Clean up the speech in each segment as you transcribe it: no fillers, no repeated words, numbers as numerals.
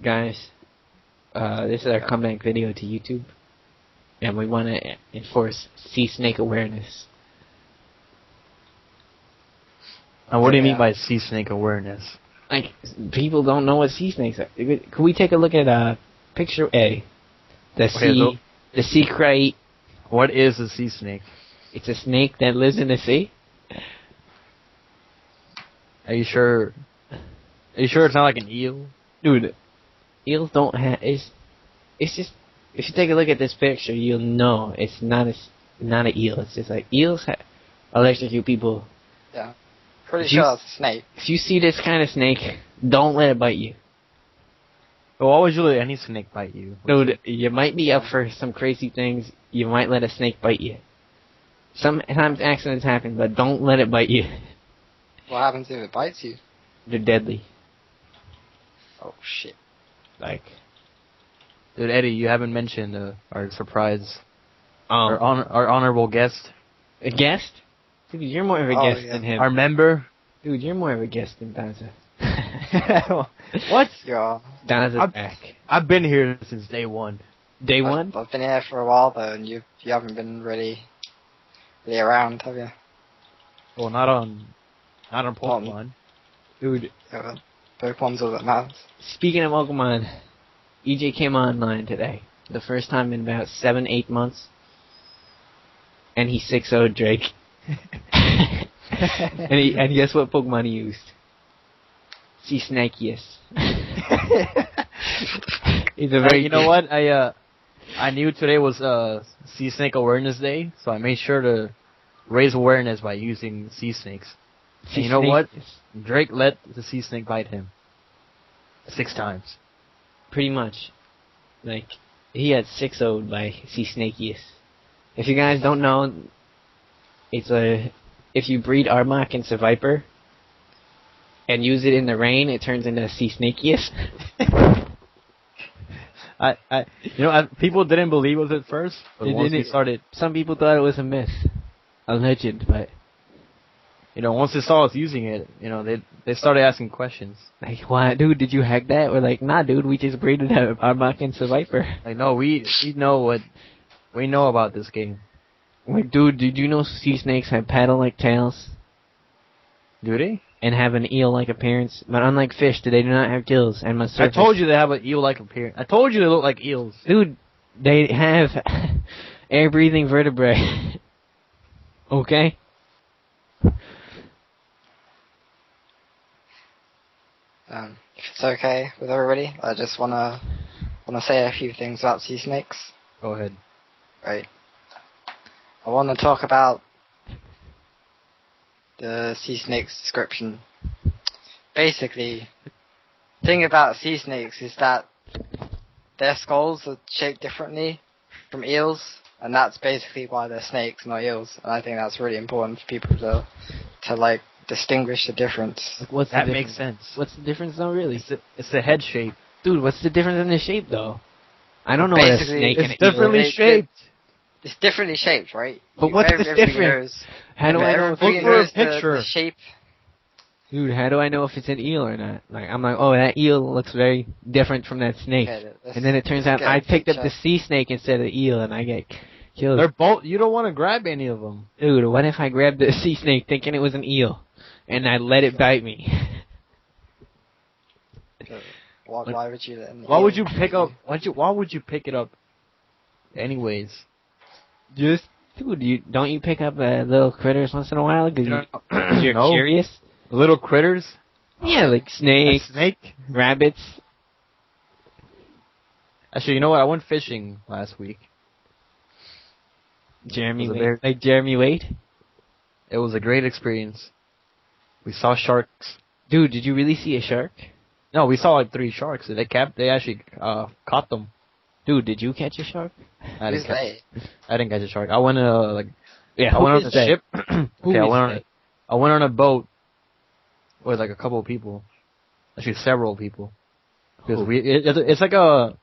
Guys, this is our comeback video to YouTube, and we want to enforce sea snake awareness. And what do you mean by sea snake awareness? Like, people don't know what sea snakes are. Could we take a look at picture A? The sea crate. What is a sea snake? It's a snake that lives in the sea. Are you sure? Are you sure it's not like an eel? Dude, eels don't have... It's just... If you take a look at this picture, you'll know it's not an eel. It's just like, eels electrocute people. Yeah. Pretty sure it's a snake. If you see this kind of snake, don't let it bite you. Well, why would you let any snake bite you? Dude, you might be up for some crazy things. You might let a snake bite you. Sometimes accidents happen, but don't let it bite you. What happens if it bites you? They're deadly. Oh, shit. Like... Dude, Eddie, you haven't mentioned our surprise, our honorable guest. A guest? Dude, you're more of a guest than him. Our member. Dude, you're more of a guest than DaZzA. What? Yeah. DaZzA's back. I've been here since day one. Day one? I've been here for a while though, and you haven't been really around, have you? Well, not on Pokemon. Dude. Yeah, Pokemon's all that matters. Speaking of Pokemon, EJ came online today. The first time in about 7-8 months. And he 6-0'd Drake. and guess what Pokemon he used? Sea Snakius. He's a very... You know what? I knew today was Sea Snake Awareness Day, so I made sure to raise awareness by using sea snakes. And you know what? Drake let the sea snake bite him 6 times. Pretty much. Like, he had 6-0'd by Sea Snakius. If you guys don't know, if you breed Arbok into Viper and use it in the rain, it turns into Sea Snakius. People didn't believe it at first, but once we started, some people thought it was a myth, a legend, but once they saw us using it, they started asking questions. Like, why, dude? Did you hack that? We're like, nah, dude. We just breeded Arbok into Viper. Like, no, we know what we know about this game. Like, dude, did you know sea snakes have paddle-like tails? Do they? And have an eel-like appearance? But unlike fish, they do not have gills and must surface. I told you they have an eel-like appearance. I told you they look like eels. Dude, they have air-breathing vertebrae. Okay? If it's okay with everybody, I just wanna say a few things about sea snakes. Go ahead. Right. I want to talk about the sea snake's description. Basically, the thing about sea snakes is that their skulls are shaped differently from eels, and that's basically why they're snakes, not eels. And I think that's really important for people to like distinguish the difference. Like, that makes sense. What's the difference, though? Really, it's the head shape, dude. What's the difference in the shape, though? I don't know what a snake and an eel. It's differently shaped. It's differently shaped, right? But what's the difference? How do I know if it's a picture? The shape? Dude, how do I know if it's an eel or not? Like, I'm like, oh, that eel looks very different from that snake. Okay, and then it turns out I picked up the sea snake instead of the eel, and I get killed. They're both. You don't want to grab any of them. Dude, what if I grabbed the sea snake thinking it was an eel, and I let it bite me? Why would you? Why would you pick up? Why would you pick it up? Anyways. Just, dude, don't you pick up little critters once in a while because you're curious? Little critters? Yeah, like snakes, rabbits. Actually, you know what? I went fishing last week. Jeremy Wade? It was a great experience. We saw sharks. Dude, did you really see a shark? No, we saw like 3 sharks. They actually caught them. Dude, did you catch a shark? I didn't catch a shark. I went I went on a ship. Okay, I went on a boat with like a couple of people. Actually, several people. Because it's like I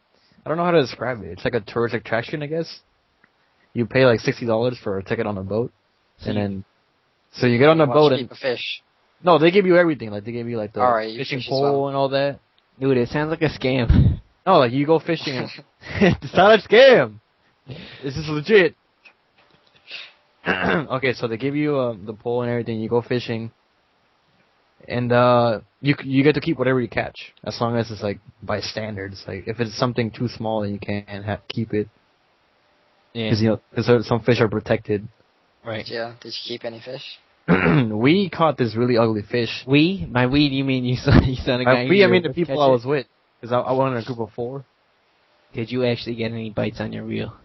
don't know how to describe it. It's like a tourist attraction, I guess. You pay like $60 for a ticket on a boat, and then so you get on the boat and fish. No, they give you everything. Like they give you like the fishing pole and all that. Dude, it sounds like a scam. No, like you go fishing and it's not a scam. This is legit. Okay, so they give you the pole and everything. You go fishing, and you get to keep whatever you catch as long as it's like by standards. Like if it's something too small, then you can't keep it. Yeah, because some fish are protected. Right. Yeah. Did you keep any fish? We caught this really ugly fish. We? By we, do you mean you saw a guy? I mean the people I was with, because I went in a group of 4. Did you actually get any bites on your reel?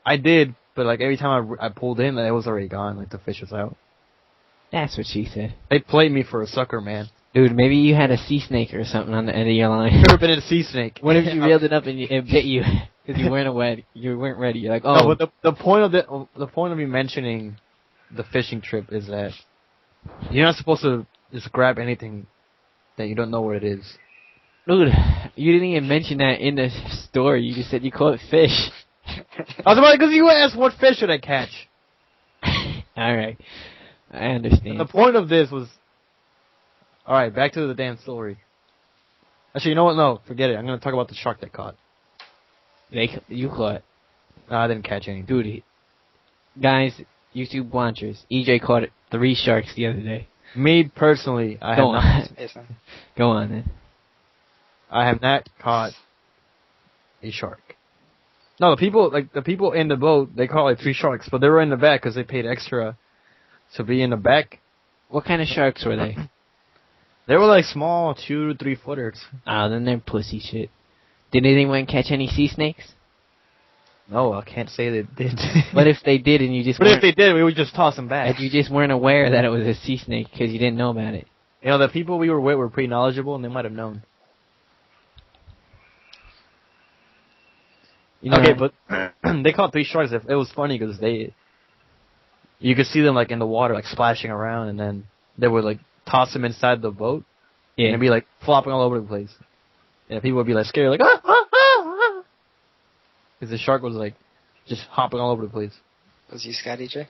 I did, but like every time I pulled in, it was already gone. Like the fish was out. That's what she said. They played me for a sucker, man. Dude, maybe you had a sea snake or something on the end of your line. Never been in a sea snake. What if you reeled it up and it bit you because you weren't ready? You're like, oh. No, but the point of me mentioning the fishing trip is that you're not supposed to just grab anything that you don't know what it is. Dude, you didn't even mention that in the story. You just said you caught fish. I was about because you asked what fish should I catch. All right, I understand. And the point of this was. All right, back to the damn story. Actually, you know what? No, forget it. I'm gonna talk about the shark that caught. You caught. No, I didn't catch any. Dude, guys, YouTube watchers, EJ caught 3 sharks the other day. Me personally, I have not. Go on then. I have not caught a shark. No, the people in the boat, they caught like 3 sharks, but they were in the back because they paid extra to be in the back. What kind of sharks were they? They were like small 2 to 3 footers. Oh, then they're pussy shit. Did anyone catch any sea snakes? No, I can't say they did. What if they did and you just? But if they did, we would just toss them back. And you just weren't aware that it was a sea snake because you didn't know about it. You know, the people we were with were pretty knowledgeable, and they might have known. You know, okay, but they caught 3 sharks. It was funny because you could see them like in the water, like splashing around, and then they would like toss them inside the boat, and it'd be like flopping all over the place, and people would be like scared, like because the shark was like just hopping all over the place. Was you scared, EJ?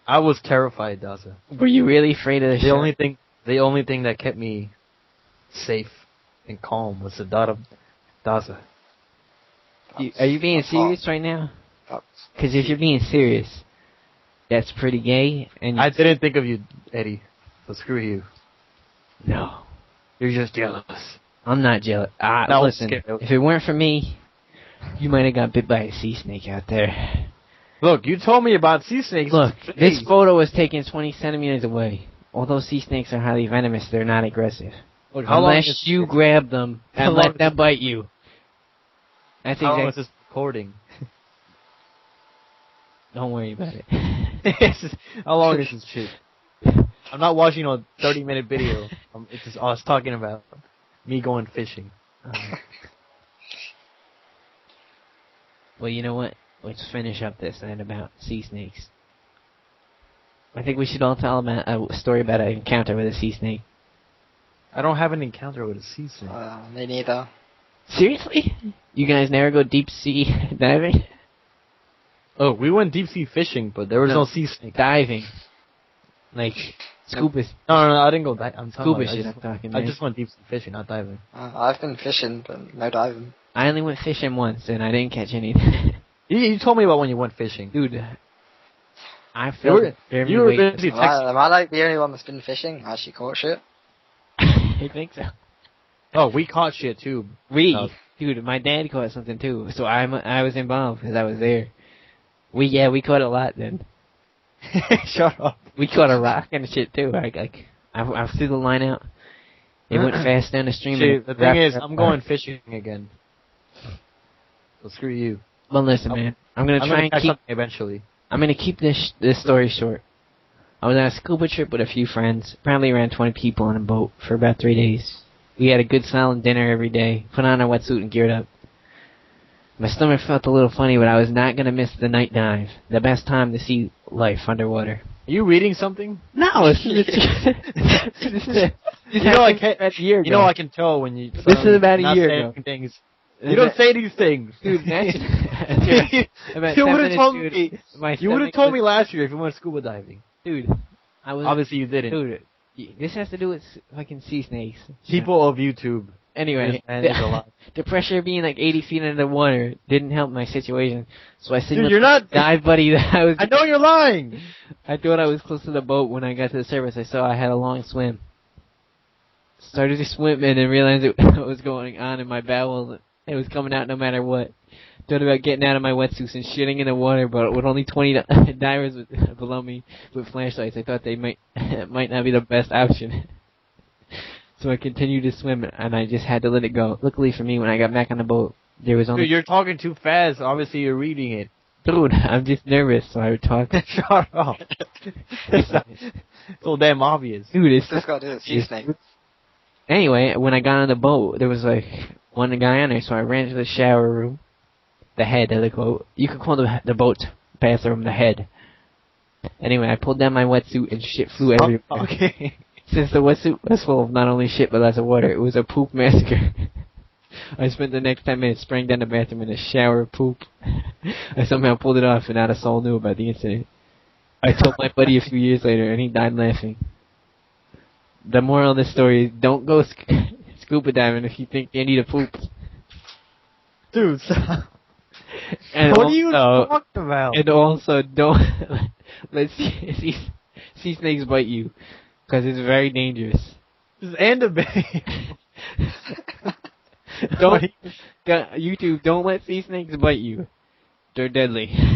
I was terrified, DaZzA. Were you really afraid of the shark? The only thing that kept me safe and calm was the thought of DaZzA. Are you being serious right now? Because if you're being serious, that's pretty gay. And I didn't think of you, Eddie. So screw you. No. You're just jealous. I'm not jealous. No, listen, if it weren't for me, you might have got bit by a sea snake out there. Look, you told me about sea snakes. Look, this photo was taken 20 centimeters away. Although sea snakes are highly venomous, they're not aggressive. Look, unless you grab them and let them bite you. That's how long is this recording? Don't worry about it. How long is this shit? I'm not watching a 30-minute video. It's just us talking about me going fishing. Well, you know what? Let's finish up this then about sea snakes. I think we should all tell them a story about an encounter with a sea snake. I don't have an encounter with a sea snake. Me neither. Seriously? You guys never go deep sea diving? Oh, we went deep sea fishing, but there was no sea snake. Diving. Like, scuba. No, I didn't go diving. Scuba shit I'm talking about. I just went deep sea fishing, not diving. I've been fishing, but no diving. I only went fishing once, and I didn't catch anything. You told me about when you went fishing. Dude, I felt you were busy texting. Am I like the only one that's been fishing? Actually caught shit? I think so. Oh, we caught shit too. Dude, my dad caught something too, so I was involved because I was there. We caught a lot then. Shut up. We caught a rock and shit too. I threw the line out. It went fast down the stream. See, the thing is, I'm going fishing again. So screw you. Well, listen, man. I'm gonna try and keep eventually. I'm gonna keep this story short. I was on a scuba trip with a few friends, probably around 20 people on a boat for about 3 days. We had a good solid dinner every day, put on a wetsuit and geared up. My stomach felt a little funny, but I was not gonna miss the night dive, the best time to see life underwater. Are you reading something? No, I can tell when you. This is about a year ago. Things. You don't say these things, dude. You would have told me. You would have told me last year if you went scuba diving, dude. Obviously you didn't. Dude, this has to do with fucking sea snakes. People of YouTube, Anyway, man is alive. the pressure of being like 80 feet under the water didn't help my situation. So I signaled Dude, you're not dive buddy that I was. I know you're lying. I thought I was close to the boat. When I got to the surface, I saw I had a long swim. Started to swim and then realized what was going on in my bowels. It was coming out no matter what. Thought about getting out of my wetsuits and shitting in the water, but with only 20 divers below me with flashlights, I thought they might not be the best option. So I continued to swim, and I just had to let it go. Luckily for me, when I got back on the boat, there was only... Dude, you're talking too fast. Obviously, you're reading it. Dude, I'm just nervous, so I would talk. Shut up. It's so damn obvious. Dude, it's Just got to do it. Sea snake. Anyway, when I got on the boat, there was like one guy on there, so I ran to the shower room. The head, they call it. You could call the boat bathroom the head. Anyway, I pulled down my wetsuit and shit flew everywhere. Okay. Since the wetsuit was full of not only shit but lots of water, it was a poop massacre. I spent the next 10 minutes spraying down the bathroom in a shower of poop. I somehow pulled it off and not a soul knew about the incident. I told my buddy a few years later and he died laughing. The moral of this story is don't go scuba diving if you think you need a poop. Dude, stop. And what are you talking about? And also, don't let sea snakes bite you, because it's very dangerous. And a baby. YouTube, don't let sea snakes bite you. They're deadly.